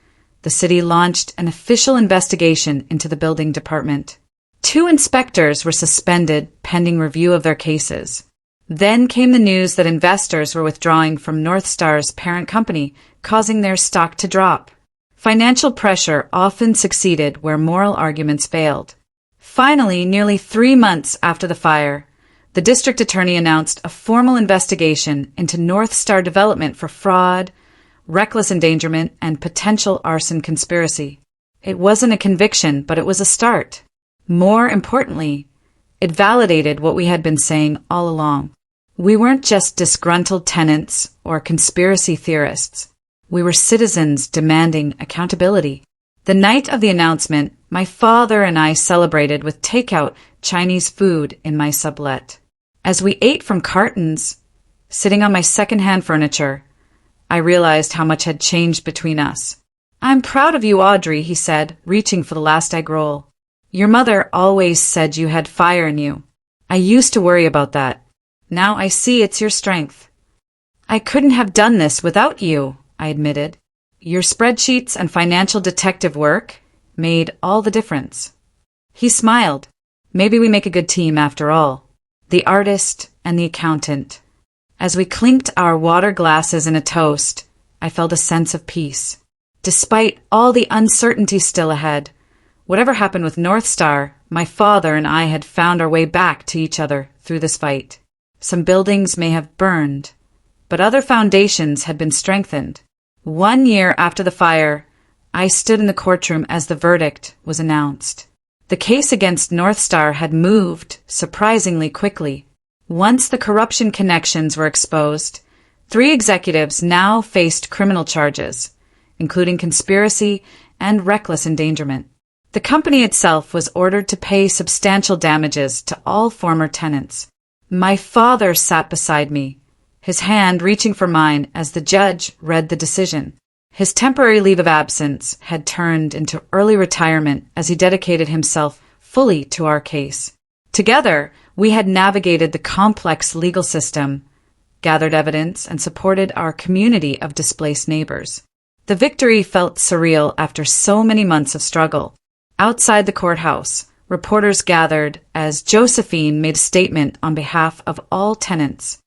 the city launched an official investigation into the building department. 2 inspectors were suspended pending review of their cases. Then came the news that investors were withdrawing from North Star's parent company, causing their stock to drop. Financial pressure often succeeded where moral arguments failed. Finally, nearly 3 months after the fire, the district attorney announced a formal investigation into North Star Development for fraud, reckless endangerment, and potential arson conspiracy. It wasn't a conviction, but it was a start. More importantly, it validated what we had been saying all along. We weren't just disgruntled tenants or conspiracy theorists. We were citizens demanding accountability. The night of the announcement, my father and I celebrated with takeout Chinese food in my sublet. As we ate from cartons, sitting on my second-hand furniture, I realized how much had changed between us. "I'm proud of you, Audrey," he said, reaching for the last egg roll. "Your mother always said you had fire in you. I used to worry about that. Now I see it's your strength." "I couldn't have done this without you," I admitted. "Your spreadsheets and financial detective work made all the difference." He smiled. "Maybe we make a good team after all. The artist and the accountant." As we clinked our water glasses in a toast, I felt a sense of peace. Despite all the uncertainty still ahead, whatever happened with North Star, my father and I had found our way back to each other through this fight. Some buildings may have burned, but other foundations had been strengthened. 1 year after the fire, I stood in the courtroom as the verdict was announced. The case against North Star had moved surprisingly quickly. Once the corruption connections were exposed, 3 executives now faced criminal charges, including conspiracy and reckless endangerment. The company itself was ordered to pay substantial damages to all former tenants. My father sat beside me, his hand reaching for mine as the judge read the decision. His temporary leave of absence had turned into early retirement as he dedicated himself fully to our case. Together, we had navigated the complex legal system, gathered evidence, and supported our community of displaced neighbors. The victory felt surreal after so many months of struggle. Outside the courthouse, reporters gathered as Josephine made a statement on behalf of all tenants.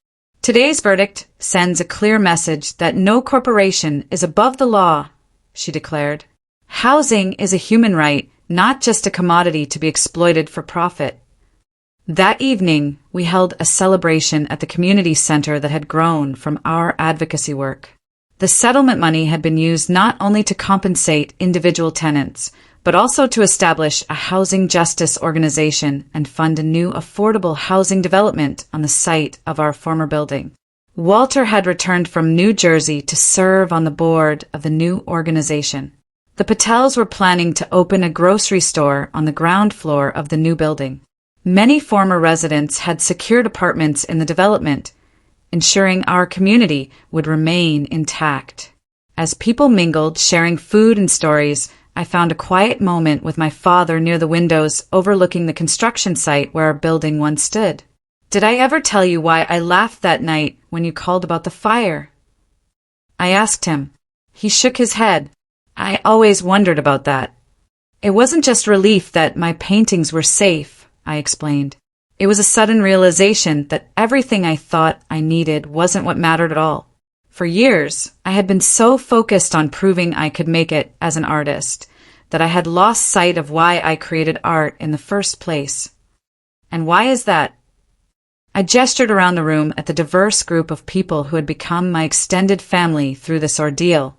"Today's verdict sends a clear message that no corporation is above the law," she declared. "Housing is a human right, not just a commodity to be exploited for profit." That evening, we held a celebration at the community center that had grown from our advocacy work. The settlement money had been used not only to compensate individual tenants, but also to establish a housing justice organization and fund a new affordable housing development on the site of our former building. Walter had returned from New Jersey to serve on the board of the new organization. The Patels were planning to open a grocery store on the ground floor of the new building. Many former residents had secured apartments in the development, ensuring our community would remain intact. As people mingled, sharing food and stories, I found a quiet moment with my father near the windows overlooking the construction site where our building once stood. "Did I ever tell you why I laughed that night when you called about the fire?" I asked him. He shook his head. "I always wondered about that." "It wasn't just relief that my paintings were safe," I explained. "It was a sudden realization that everything I thought I needed wasn't what mattered at all. For years, I had been so focused on proving I could make it as an artist that I had lost sight of why I created art in the first place." "And why is that?" I gestured around the room at the diverse group of people who had become my extended family through this ordeal.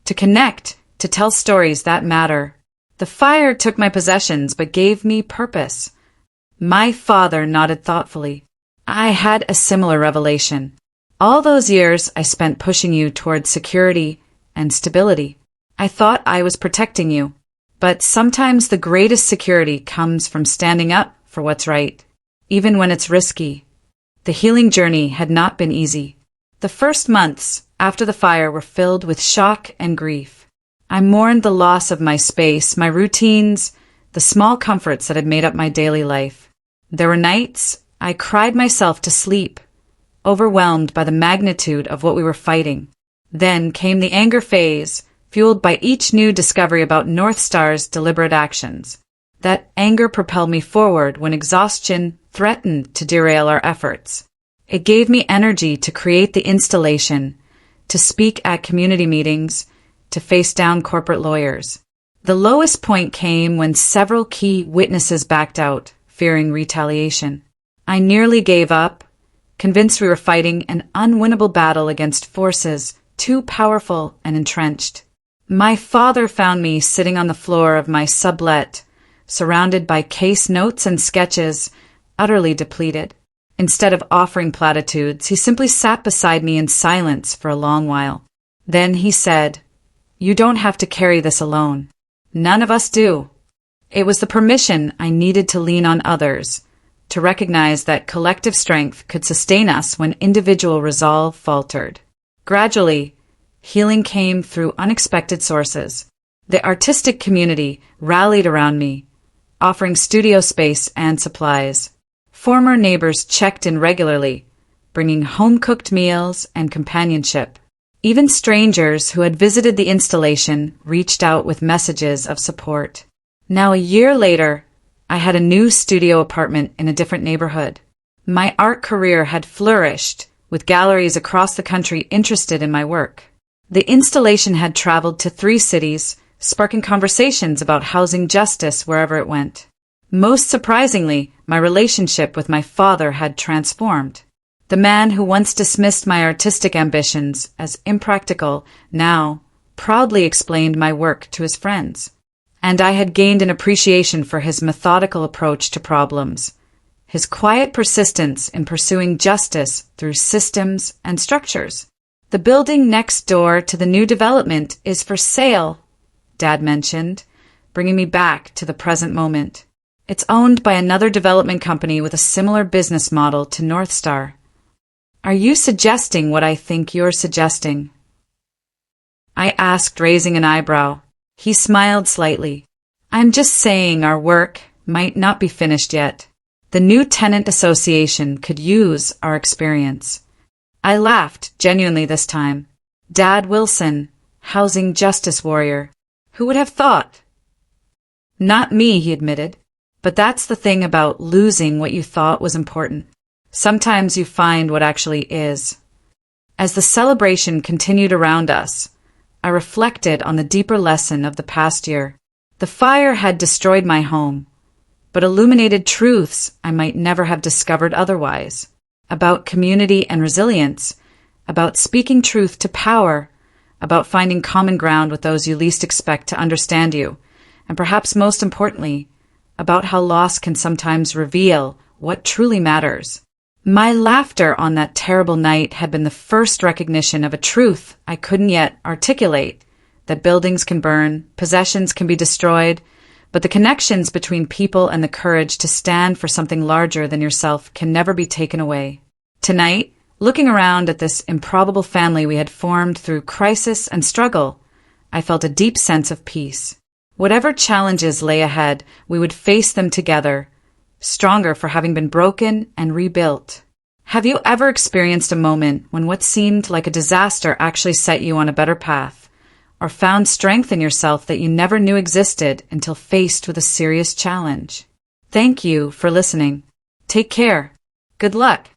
"To connect, to tell stories that matter. The fire took my possessions but gave me purpose." My father nodded thoughtfully. "I had a similar revelation. All those years I spent pushing you toward security and stability. I thought I was protecting you. But sometimes the greatest security comes from standing up for what's right, even when it's risky." The healing journey had not been easy. The first months after the fire were filled with shock and grief. I mourned the loss of my space, my routines, the small comforts that had made up my daily life. There were nights I cried myself to sleep, overwhelmed by the magnitude of what we were fighting. Then came the anger phase, fueled by each new discovery about North Star's deliberate actions. That anger propelled me forward when exhaustion threatened to derail our efforts. It gave me energy to create the installation, to speak at community meetings, to face down corporate lawyers. The lowest point came when several key witnesses backed out, fearing retaliation. I nearly gave up, convinced we were fighting an unwinnable battle against forces too powerful and entrenched. My father found me sitting on the floor of my sublet, surrounded by case notes and sketches, utterly depleted. Instead of offering platitudes, he simply sat beside me in silence for a long while. Then he said, "You don't have to carry this alone. None of us do." It was the permission I needed to lean on others, to recognize that collective strength could sustain us when individual resolve faltered. Gradually, healing came through unexpected sources. The artistic community rallied around me, offering studio space and supplies. Former neighbors checked in regularly, bringing home-cooked meals and companionship. Even strangers who had visited the installation reached out with messages of support. Now, a year later, I had a new studio apartment in a different neighborhood. My art career had flourished, with galleries across the country interested in my work. The installation had traveled to 3 cities, sparking conversations about housing justice wherever it went. Most surprisingly, my relationship with my father had transformed. The man who once dismissed my artistic ambitions as impractical now proudly explained my work to his friends. And I had gained an appreciation for his methodical approach to problems, his quiet persistence in pursuing justice through systems and structures. "The building next door to the new development is for sale," Dad mentioned, bringing me back to the present moment. "It's owned by another development company with a similar business model to North Star." "Are you suggesting what I think you're suggesting?" I asked, raising an eyebrow. He smiled slightly. "I'm just saying our work might not be finished yet. The new tenant association could use our experience." I laughed, genuinely this time. Dad Wilson, housing justice warrior. Who would have thought? "Not me," he admitted. "But that's the thing about losing what you thought was important. Sometimes you find what actually is." As the celebration continued around us, I reflected on the deeper lesson of the past year. The fire had destroyed my home, but illuminated truths I might never have discovered otherwise. About community and resilience, about speaking truth to power, about finding common ground with those you least expect to understand you, and perhaps most importantly, about how loss can sometimes reveal what truly matters. My laughter on that terrible night had been the first recognition of a truth I couldn't yet articulate, that buildings can burn, possessions can be destroyed, but the connections between people and the courage to stand for something larger than yourself can never be taken away. Tonight, looking around at this improbable family we had formed through crisis and struggle, I felt a deep sense of peace. Whatever challenges lay ahead, we would face them together, stronger for having been broken and rebuilt. Have you ever experienced a moment when what seemed like a disaster actually set you on a better path, or found strength in yourself that you never knew existed until faced with a serious challenge? Thank you for listening. Take care. Good luck.